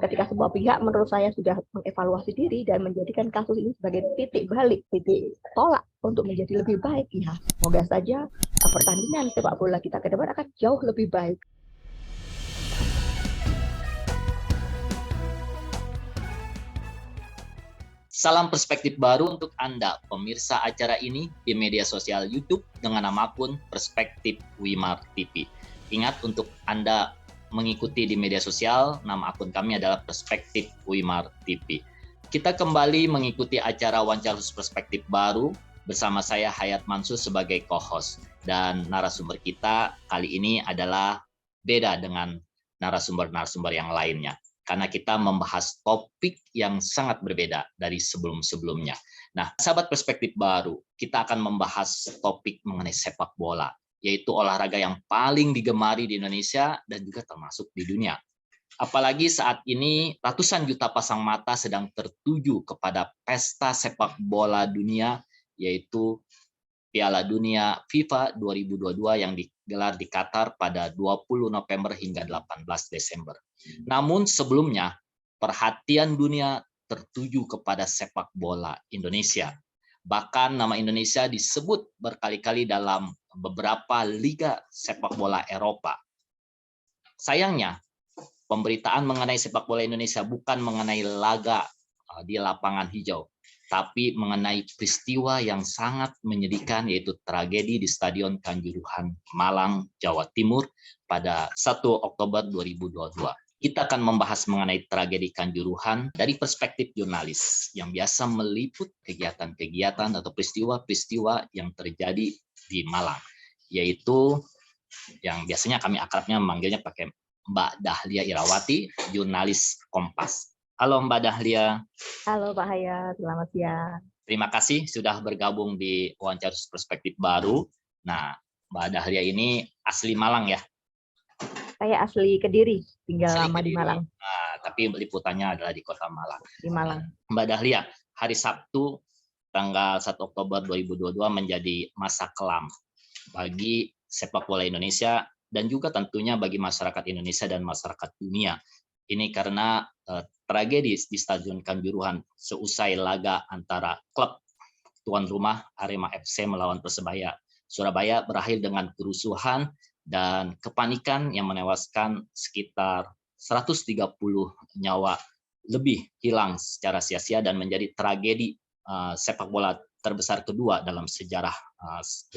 Ketika semua pihak menurut saya sudah mengevaluasi diri dan menjadikan kasus ini sebagai titik balik, titik tolak untuk menjadi lebih baik, ya semoga saja pertandingan sepak bola kita ke depan akan jauh lebih baik. Salam perspektif baru untuk Anda, pemirsa acara ini di media sosial YouTube dengan nama akun Perspektif Wimar TV. Ingat untuk Anda mengikuti di media sosial, nama akun kami adalah Perspektif Wimar TV. Kita kembali mengikuti acara Wawancara Khusus Perspektif Baru bersama saya Hayat Mansur sebagai co-host. Dan narasumber kita kali ini adalah beda dengan narasumber-narasumber yang lainnya. Karena kita membahas topik yang sangat berbeda dari sebelum-sebelumnya. Nah, sahabat perspektif baru, kita akan membahas topik mengenai sepak bola, yaitu olahraga yang paling digemari di Indonesia dan juga termasuk di dunia. Apalagi saat ini ratusan juta pasang mata sedang tertuju kepada pesta sepak bola dunia, yaitu Piala Dunia FIFA 2022 yang digelar di Qatar pada 20 November hingga 18 Desember. Namun sebelumnya, perhatian dunia tertuju kepada sepak bola Indonesia. Bahkan nama Indonesia disebut berkali-kali dalam beberapa liga sepak bola Eropa. Sayangnya, pemberitaan mengenai sepak bola Indonesia bukan mengenai laga di lapangan hijau, tapi mengenai peristiwa yang sangat menyedihkan, yaitu tragedi di Stadion Kanjuruhan, Malang, Jawa Timur pada 1 Oktober 2022. Kita akan membahas mengenai tragedi Kanjuruhan dari perspektif jurnalis yang biasa meliput kegiatan-kegiatan atau peristiwa-peristiwa yang terjadi di Malang, yaitu yang biasanya kami akrabnya memanggilnya pakai Mbak Dahlia Irawati, jurnalis Kompas. Halo Mbak Dahlia. Halo Pak Hayat, selamat siang. Terima kasih sudah bergabung di Wawancara Perspektif Baru. Nah, Mbak Dahlia ini asli Malang ya? Saya asli Kediri, tinggal Asli lama Kediri. di Malang. Nah, tapi liputannya adalah di kota Malang. Di Malang. Mbak Dahlia, hari Sabtu tanggal 1 Oktober 2022 menjadi masa kelam bagi sepak bola Indonesia dan juga tentunya bagi masyarakat Indonesia dan masyarakat dunia. Ini karena tragedi di Stadion Kanjuruhan seusai laga antara klub tuan rumah Arema FC melawan Persebaya Surabaya berakhir dengan kerusuhan dan kepanikan yang menewaskan sekitar 130 nyawa lebih hilang secara sia-sia dan menjadi tragedi sepak bola terbesar kedua dalam sejarah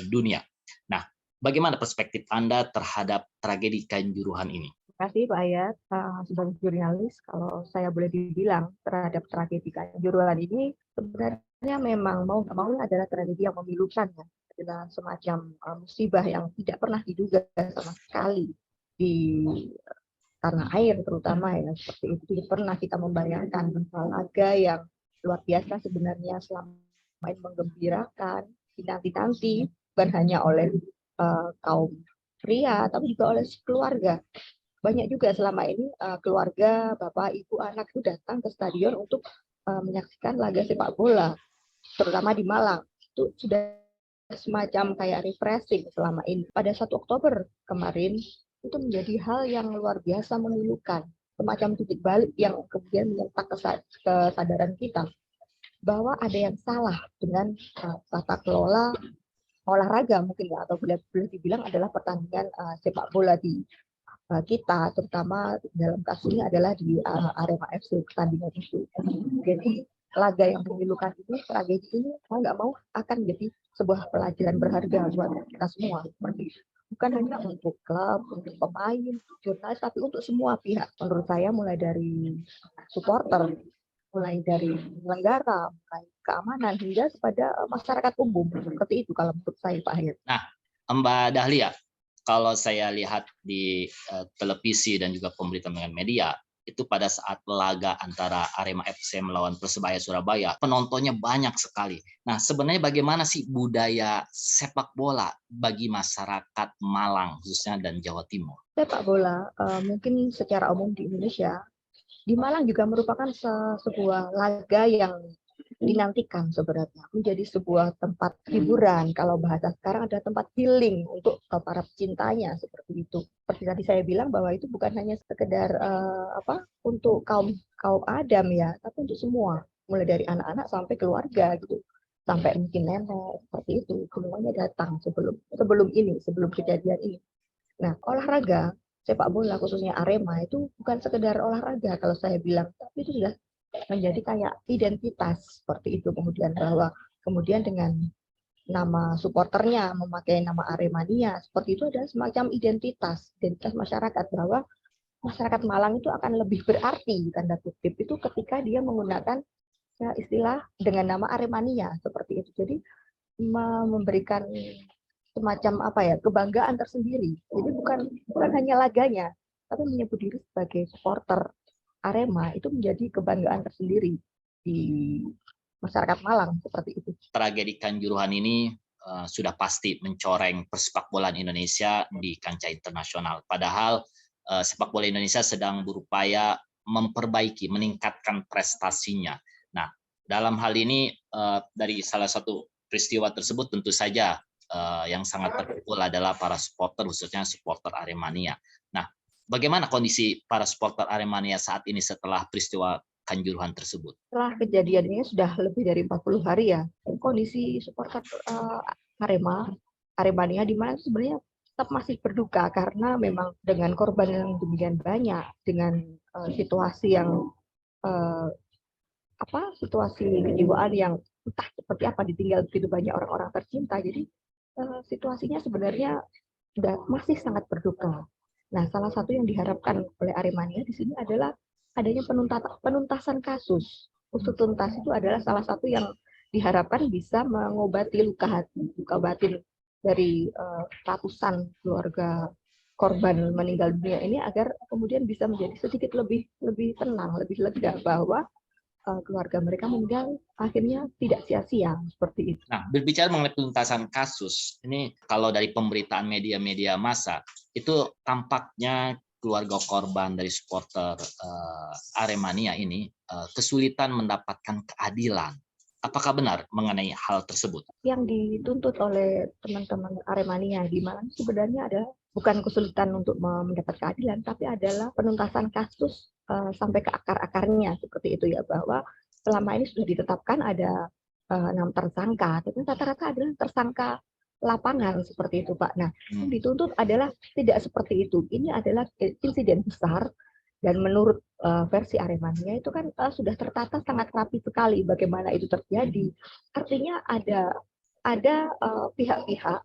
dunia. Nah, bagaimana perspektif Anda terhadap tragedi Kanjuruhan ini? Terima kasih Pak Hayat. Sebagai jurnalis, kalau saya boleh dibilang terhadap tragedi Kanjuruhan ini, sebenarnya memang mau nggak mau adalah tragedi yang memilukan, ya. Adalah semacam musibah yang tidak pernah diduga sama sekali di tanah air terutama, ya. Seperti itu tidak pernah kita membayangkan laga yang luar biasa sebenarnya selama ini menggembirakan, dinanti-nanti bukan hanya oleh kaum pria, tapi juga oleh keluarga. Banyak juga selama ini keluarga, bapak, ibu, anak itu datang ke stadion untuk menyaksikan laga sepak bola, terutama di Malang. Itu sudah semacam kayak refreshing selama ini. Pada 1 Oktober kemarin, itu menjadi hal yang luar biasa memilukan. Semacam titik balik yang kemudian menyentak kesadaran kita bahwa ada yang salah dengan tata kelola olahraga mungkin, ya, atau boleh dibilang adalah pertandingan sepak bola di kita, terutama dalam kasus ini adalah di Arema FC pertandingan itu. Jadi laga yang memilukan ini, tragedi ini mau nggak mau akan menjadi sebuah pelajaran berharga buat kita semua. Bukan hanya untuk klub, untuk pemain, jurnalis, tapi untuk semua pihak. Menurut saya mulai dari supporter, mulai dari penyelenggara, mulai keamanan, hingga kepada masyarakat umum. Seperti itu kalau menurut saya, Pak Hayat. Nah, Mbak Dahlia, kalau saya lihat di televisi dan juga pemberitaan dengan media, itu pada saat laga antara Arema FC melawan Persebaya Surabaya, penontonnya banyak sekali. Nah, sebenarnya bagaimana sih budaya sepak bola bagi masyarakat Malang khususnya dan Jawa Timur? Sepak bola mungkin secara umum di Indonesia, di Malang juga merupakan sebuah laga yang dinantikan sebenarnya, menjadi sebuah tempat hiburan. Kalau bahasa sekarang ada tempat healing untuk para pecintanya seperti itu. Seperti tadi saya bilang bahwa itu bukan hanya sekedar untuk kaum Adam ya, tapi untuk semua, mulai dari anak-anak sampai keluarga gitu, sampai mungkin nenek seperti itu, semuanya datang sebelum kejadian ini. Nah, olahraga sepak bola khususnya Arema itu bukan sekedar olahraga kalau saya bilang, tapi itu sudah menjadi kayak identitas seperti itu. Kemudian dengan nama supporternya memakai nama Aremania seperti itu, ada semacam identitas masyarakat, bahwa masyarakat Malang itu akan lebih berarti tanda kutip itu ketika dia menggunakan ya, istilah dengan nama Aremania seperti itu. Jadi memberikan semacam kebanggaan tersendiri. Jadi bukan hanya laganya, tapi menyebut diri sebagai supporter Arema itu menjadi kebanggaan tersendiri di masyarakat Malang seperti itu. Tragedi Kanjuruhan ini sudah pasti mencoreng persepak bolaan Indonesia di kancah internasional. Padahal sepak bola Indonesia sedang berupaya memperbaiki, meningkatkan prestasinya. Nah, dalam hal ini dari salah satu peristiwa tersebut tentu saja yang sangat terpukul adalah para supporter, khususnya supporter Aremania. Nah, bagaimana kondisi para supporter Aremania saat ini setelah peristiwa Kanjuruhan tersebut? Setelah kejadian ini sudah lebih dari 40 hari ya, kondisi supporter Aremania di mana sebenarnya tetap masih berduka karena memang dengan korban yang demikian banyak, dengan situasi yang situasi kejiwaan yang entah seperti apa, ditinggal begitu banyak orang-orang tercinta. Jadi situasinya sebenarnya masih sangat berduka. Nah, salah satu yang diharapkan oleh Aremania di sini adalah adanya penuntasan kasus. Usut tuntas itu adalah salah satu yang diharapkan bisa mengobati luka hati, luka batin dari ratusan keluarga korban meninggal dunia ini, agar kemudian bisa menjadi sedikit lebih tenang, lebih lega, bahwa keluarga mereka meninggal akhirnya tidak sia-sia seperti itu. Nah, berbicara mengenai penuntasan kasus, ini kalau dari pemberitaan media-media massa, itu tampaknya keluarga korban dari supporter Aremania ini kesulitan mendapatkan keadilan. Apakah benar mengenai hal tersebut? Yang dituntut oleh teman-teman Aremania di Malang sebenarnya adalah bukan kesulitan untuk mendapat keadilan, tapi adalah penuntasan kasus sampai ke akar-akarnya seperti itu ya, bahwa selama ini sudah ditetapkan ada 6 tersangka, tapi rata-rata adalah tersangka lapangan seperti itu, Pak. Nah, yang dituntut adalah tidak seperti itu. Ini adalah insiden besar, dan menurut versi Aremania itu kan sudah tertata sangat rapi sekali bagaimana itu terjadi. Artinya ada pihak-pihak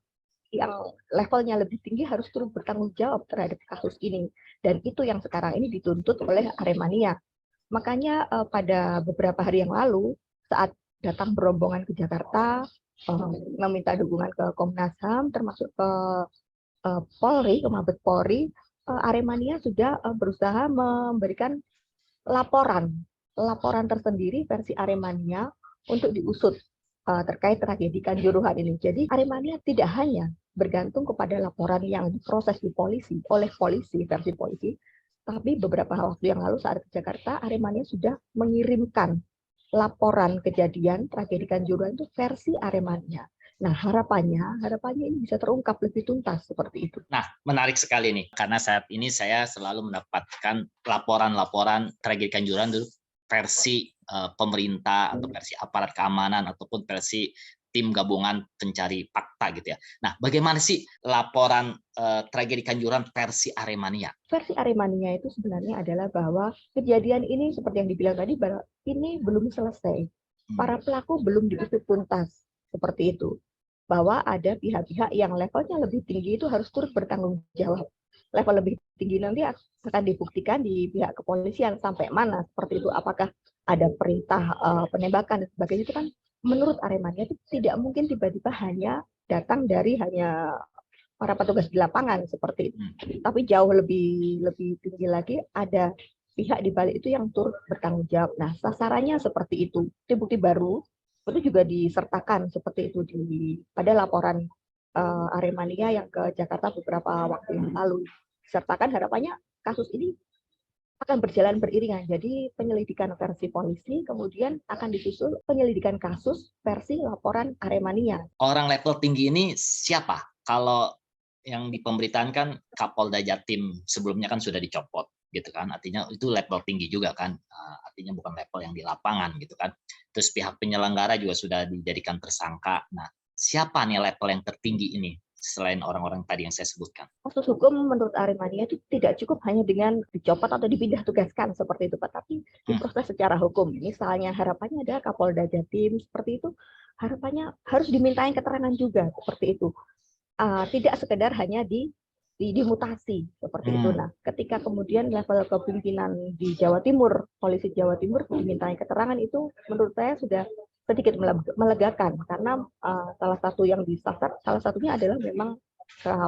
yang levelnya lebih tinggi harus turut bertanggung jawab terhadap kasus ini, dan itu yang sekarang ini dituntut oleh Aremania. Makanya pada beberapa hari yang lalu saat datang berombongan ke Jakarta meminta dukungan ke Komnas HAM, termasuk ke Polri, ke Mabes Polri, Aremania sudah berusaha memberikan laporan tersendiri versi Aremania untuk diusut terkait tragedi Kanjuruhan ini. Jadi Aremania tidak hanya bergantung kepada laporan yang diproses oleh polisi versi polisi, tapi beberapa waktu yang lalu saat ke Jakarta, Aremania sudah mengirimkan laporan kejadian tragedi Kanjuruhan itu versi Aremania. Nah, harapannya ini bisa terungkap lebih tuntas seperti itu. Nah, menarik sekali nih, karena saat ini saya selalu mendapatkan laporan-laporan tragedi Kanjuruhan itu versi pemerintah atau versi aparat keamanan ataupun versi tim gabungan pencari fakta gitu ya. Nah, bagaimana sih laporan tragedi Kanjuruhan versi Aremania? Versi Aremania itu sebenarnya adalah bahwa kejadian ini seperti yang dibilang tadi, bahwa ini belum selesai. Para pelaku belum diusut tuntas seperti itu. Bahwa ada pihak-pihak yang levelnya lebih tinggi itu harus turut bertanggung jawab. Level lebih tinggi nanti akan dibuktikan di pihak kepolisian sampai mana seperti itu. Apakah ada perintah penembakan dan sebagainya, itu kan menurut Aremania itu tidak mungkin tiba-tiba hanya datang dari hanya para petugas di lapangan seperti itu. Tapi jauh lebih tinggi lagi ada pihak di balik itu yang turut bertanggung jawab. Nah, sasarannya seperti itu. Bukti-bukti baru itu juga disertakan seperti itu pada laporan Aremania yang ke Jakarta beberapa waktu yang lalu. Disertakan, harapannya kasus ini akan berjalan beriringan. Jadi penyelidikan versi polisi, kemudian akan disusul penyelidikan kasus versi laporan Aremania. Orang level tinggi ini siapa? Kalau yang di pemberitaan kan Kapolda Jatim sebelumnya kan sudah dicopot gitu kan, artinya itu level tinggi juga kan, artinya bukan level yang di lapangan gitu kan. Terus pihak penyelenggara juga sudah dijadikan tersangka. Nah, siapa nih level yang tertinggi ini selain orang-orang tadi yang saya sebutkan? Kasus hukum menurut Aremania itu tidak cukup hanya dengan dicopot atau dipindah tugaskan seperti itu, Pak, tapi diproses secara hukum. Misalnya harapannya ada Kapolda Jatim seperti itu, harapannya harus dimintain keterangan juga seperti itu. Tidak sekedar hanya dimutasi seperti itu. Nah, ketika kemudian level kepemimpinan di Jawa Timur, polisi Jawa Timur dimintai keterangan, itu menurut saya sudah sedikit melegakan karena salah satu yang disasar, salah satunya adalah memang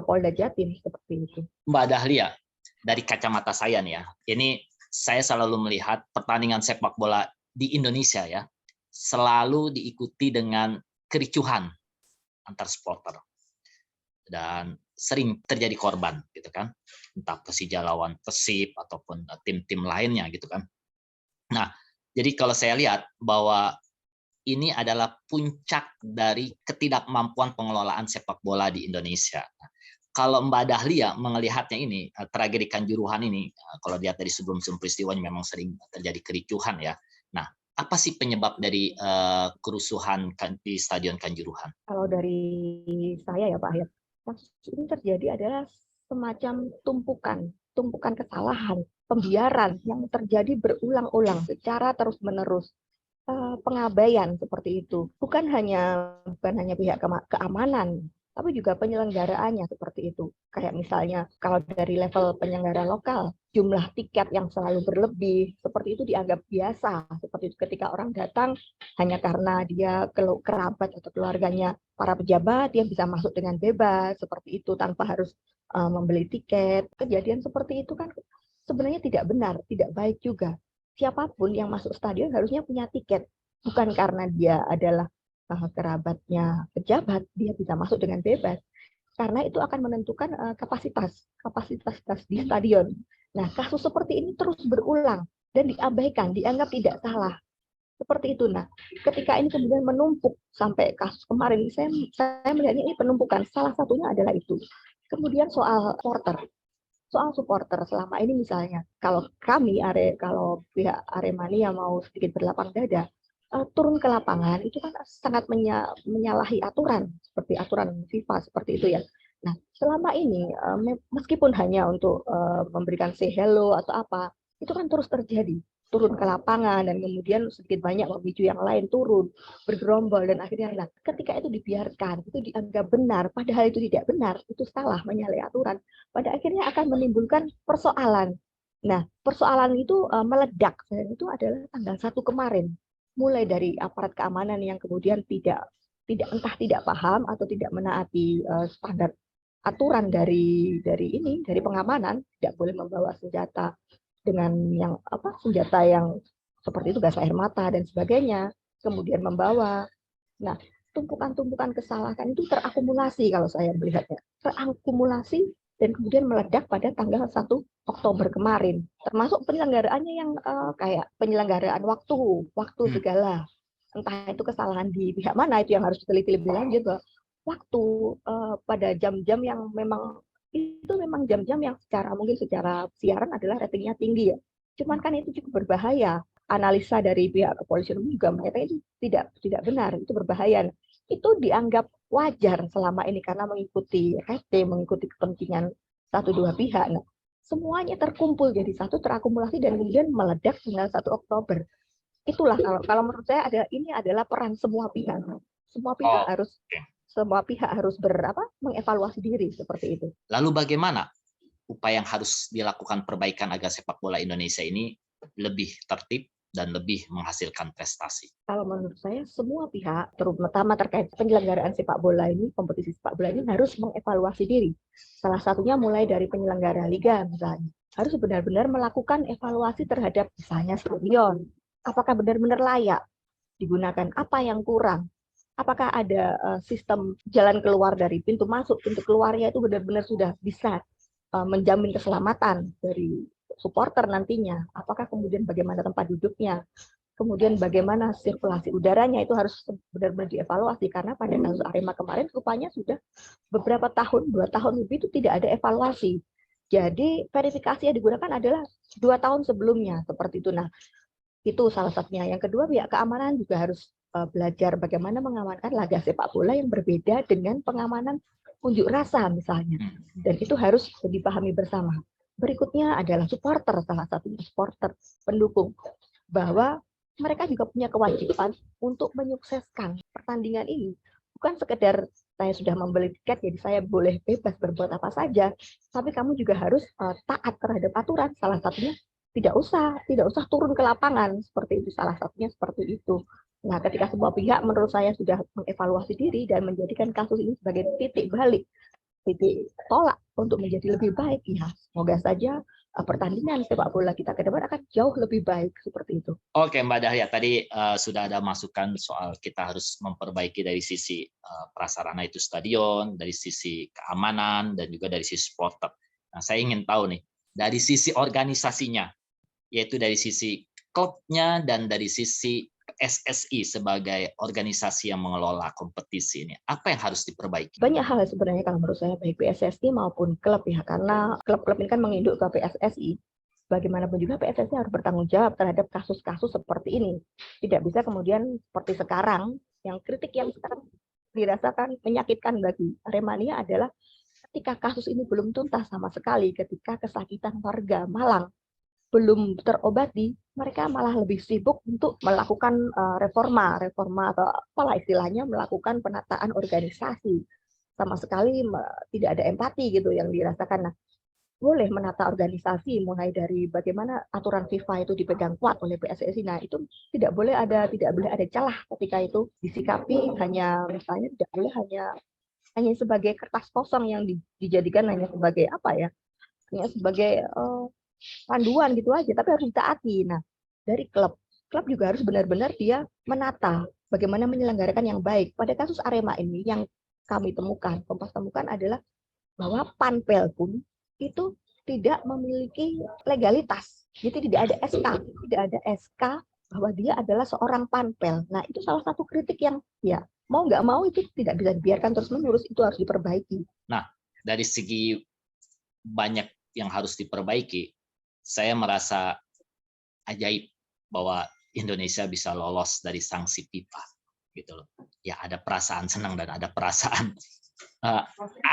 Polda Jatim seperti itu. Mbak Dahlia, dari kacamata saya nih ya, ini saya selalu melihat pertandingan sepak bola di Indonesia ya, selalu diikuti dengan kericuhan antar supporter. Dan sering terjadi korban gitu kan, entah Persija lawan Persib ataupun tim-tim lainnya gitu kan. Nah, jadi kalau saya lihat bahwa ini adalah puncak dari ketidakmampuan pengelolaan sepak bola di Indonesia. Kalau Mbak Dahlia melihatnya ini, tragedi Kanjuruhan ini, kalau lihat dari sebelum peristiwanya memang sering terjadi kericuhan ya. Nah, apa sih penyebab dari kerusuhan di Stadion Kanjuruhan? Kalau dari saya ya Pak Hayat, kasus ini terjadi adalah semacam tumpukan kesalahan, pembiaran yang terjadi berulang-ulang secara terus-menerus. Pengabaian seperti itu. Bukan hanya pihak keamanan, tapi juga penyelenggaraannya seperti itu. Kayak misalnya kalau dari level penyelenggara lokal, jumlah tiket yang selalu berlebih, seperti itu dianggap biasa. Seperti itu ketika orang datang hanya karena dia kerabat atau keluarganya para pejabat, dia bisa masuk dengan bebas, seperti itu tanpa harus membeli tiket. Kejadian seperti itu kan sebenarnya tidak benar, tidak baik juga. Siapapun yang masuk stadion harusnya punya tiket. Bukan karena dia adalah kerabatnya pejabat, dia bisa masuk dengan bebas. Karena itu akan menentukan kapasitas di stadion. Nah, kasus seperti ini terus berulang dan diabaikan, dianggap tidak salah. Seperti itu. Nah, ketika ini kemudian menumpuk sampai kasus kemarin, saya melihatnya ini penumpukan. Salah satunya adalah itu. Kemudian soal supporter selama ini misalnya kalau kalau pihak Aremania mau sedikit berlapang dada turun ke lapangan itu kan sangat menyalahi aturan seperti aturan FIFA seperti itu ya. Nah, selama ini meskipun hanya untuk memberikan say hello atau apa, itu kan terus terjadi. Turun ke lapangan dan kemudian sedikit banyak memicu yang lain turun, bergerombol dan akhirnya nah, ketika itu dibiarkan, itu dianggap benar, padahal itu tidak benar, itu salah menyalahi aturan. Pada akhirnya akan menimbulkan persoalan. Nah, persoalan itu meledak dan itu adalah tanggal 1 kemarin. Mulai dari aparat keamanan yang kemudian entah tidak paham atau tidak menaati standar aturan dari pengamanan, tidak boleh membawa senjata dengan senjata yang seperti itu gas air mata dan sebagainya, kemudian membawa. Nah, tumpukan-tumpukan kesalahan itu terakumulasi kalau saya melihatnya. Terakumulasi dan kemudian meledak pada tanggal 1 Oktober kemarin. Termasuk penyelenggaraannya yang kayak penyelenggaraan waktu segala. Entah itu kesalahan di pihak mana, itu yang harus diteliti lebih lanjut. Waktu pada jam-jam yang memang itu memang jam-jam yang mungkin secara siaran adalah ratingnya tinggi ya. Cuman kan itu cukup berbahaya. Analisa dari pihak kepolisian juga mengatakan itu tidak benar, itu berbahaya. Itu dianggap wajar selama ini karena mengikuti mengikuti kepentingan satu dua pihak. Nah, semuanya terkumpul jadi satu, terakumulasi dan kemudian meledak tanggal 1 Oktober. Itulah kalau menurut saya ini adalah peran semua pihak. Semua pihak harus mengevaluasi diri seperti itu. Lalu bagaimana upaya yang harus dilakukan perbaikan agar sepak bola Indonesia ini lebih tertib dan lebih menghasilkan prestasi? Kalau menurut saya semua pihak, terutama terkait penyelenggaraan sepak bola ini, kompetisi sepak bola ini harus mengevaluasi diri. Salah satunya mulai dari penyelenggara liga misalnya. Harus benar-benar melakukan evaluasi terhadap misalnya stadion. Apakah benar-benar layak digunakan? Apa yang kurang? Apakah ada sistem jalan keluar dari pintu masuk, pintu keluarnya itu benar-benar sudah bisa menjamin keselamatan dari supporter nantinya, apakah kemudian bagaimana tempat duduknya, kemudian bagaimana sirkulasi udaranya, itu harus benar-benar dievaluasi, karena pada kasus Arema kemarin rupanya sudah beberapa tahun, 2 tahun lebih itu tidak ada evaluasi. Jadi verifikasi yang digunakan adalah 2 tahun sebelumnya, seperti itu. Nah, itu salah satunya. Yang kedua, pihak keamanan juga harus belajar bagaimana mengamankan laga sepak bola yang berbeda dengan pengamanan unjuk rasa misalnya. Dan itu harus dipahami bersama. Berikutnya adalah supporter, salah satunya supporter, pendukung, bahwa mereka juga punya kewajiban untuk menyukseskan pertandingan ini. Bukan sekedar saya sudah membeli tiket, jadi saya boleh bebas berbuat apa saja, tapi kamu juga harus taat terhadap aturan. Salah satunya tidak usah turun ke lapangan, seperti itu, salah satunya seperti itu. Nah, ketika semua pihak menurut saya sudah mengevaluasi diri dan menjadikan kasus ini sebagai titik balik, titik tolak untuk menjadi lebih baik, ya semoga saja pertandingan sepak bola kita ke depan akan jauh lebih baik, seperti itu. Oke, Mbak Dahlia, tadi sudah ada masukan soal kita harus memperbaiki dari sisi prasarana itu stadion, dari sisi keamanan, dan juga dari sisi supporter. Nah, saya ingin tahu nih, dari sisi organisasinya, yaitu dari sisi klubnya dan dari sisi SSI sebagai organisasi yang mengelola kompetisi ini, apa yang harus diperbaiki? Banyak hal sebenarnya kalau menurut saya, baik PSSI maupun klub ya, karena klub-klub ini kan menginduk ke PSSI. Bagaimanapun juga PSSI harus bertanggung jawab terhadap kasus-kasus seperti ini. Tidak bisa kemudian seperti sekarang, yang kritik yang sekarang dirasakan menyakitkan bagi Aremania adalah ketika kasus ini belum tuntas sama sekali, ketika kesakitan warga Malang belum terobati, mereka malah lebih sibuk untuk melakukan reforma atau apalah istilahnya, melakukan penataan organisasi. Sama sekali tidak ada empati gitu yang dirasakan. Nah, boleh menata organisasi mulai dari bagaimana aturan FIFA itu dipegang kuat oleh PSSI. Nah, itu tidak boleh ada celah ketika itu disikapi hanya, misalnya tidak boleh hanya sebagai kertas kosong yang dijadikan hanya sebagai apa ya? Hanya sebagai panduan gitu aja, tapi harus ditaati. Nah, dari klub juga harus benar-benar dia menata bagaimana menyelenggarakan yang baik. Pada kasus Arema ini yang kami temukan, Kompas temukan adalah bahwa Panpel pun itu tidak memiliki legalitas. Jadi tidak ada SK bahwa dia adalah seorang Panpel. Nah, itu salah satu kritik yang ya mau nggak mau itu tidak bisa dibiarkan terus-menerus, itu harus diperbaiki. Nah, dari segi banyak yang harus diperbaiki, saya merasa ajaib bahwa Indonesia bisa lolos dari sanksi FIFA, gitu loh. Ya, ada perasaan senang dan ada perasaan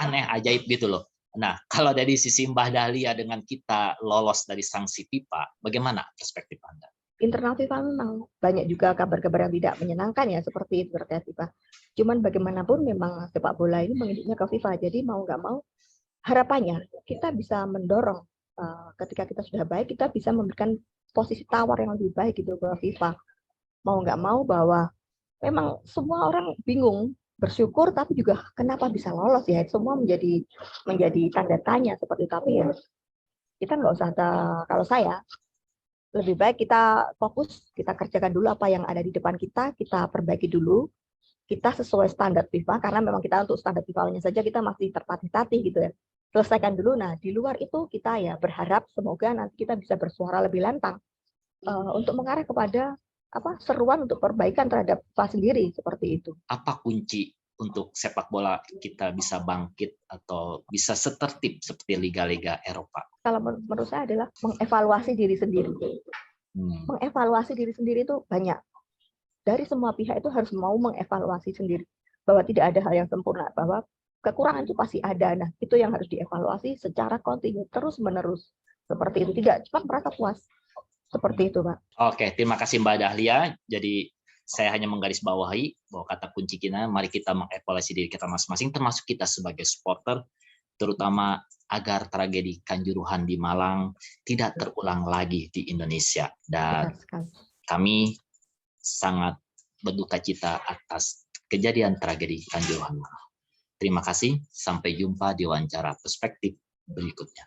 aneh, ajaib gitu loh. Nah, kalau dari sisi Mbah Dahlia dengan kita lolos dari sanksi FIFA, bagaimana perspektif Anda? Internal FIFA memang banyak juga kabar-kabar yang tidak menyenangkan ya, seperti itu terkait FIFA. Cuman bagaimanapun memang sepak bola ini menginduknya ke FIFA, jadi mau nggak mau harapannya kita bisa mendorong ketika kita sudah baik, kita bisa memberikan posisi tawar yang lebih baik gitu ke FIFA. Mau nggak mau bahwa memang semua orang bingung, bersyukur tapi juga kenapa bisa lolos ya, semua menjadi tanda tanya seperti itu. Tapi ya kita nggak usah, kalau saya lebih baik kita fokus, kita kerjakan dulu apa yang ada di depan kita perbaiki dulu, kita sesuai standar FIFA, karena memang kita untuk standar FIFA-nya saja kita masih tertatih-tatih gitu ya. Selesaikan dulu. Nah, di luar itu kita ya berharap semoga nanti kita bisa bersuara lebih lantang untuk mengarah kepada seruan untuk perbaikan terhadap FIFA sendiri, seperti itu. Apa kunci untuk sepak bola kita bisa bangkit atau bisa setertib seperti liga-liga Eropa? Kalau menurut saya adalah mengevaluasi diri sendiri. Mengevaluasi diri sendiri itu banyak. Dari semua pihak itu harus mau mengevaluasi sendiri. Bahwa tidak ada hal yang sempurna, bahwa kekurangan itu pasti ada. Nah, itu yang harus dievaluasi secara kontinu, terus-menerus. Seperti itu, tidak cepat merasa puas. Seperti itu, Pak. Oke, terima kasih Mbak Dahlia. Jadi saya hanya menggarisbawahi bahwa kata kunci kita, mari kita mengevaluasi diri kita masing-masing, termasuk kita sebagai supporter, terutama agar tragedi Kanjuruhan di Malang tidak terulang lagi di Indonesia. Dan kami sangat berduka cita atas kejadian tragedi Kanjuruhan Malang. Terima kasih, sampai jumpa di wawancara perspektif berikutnya.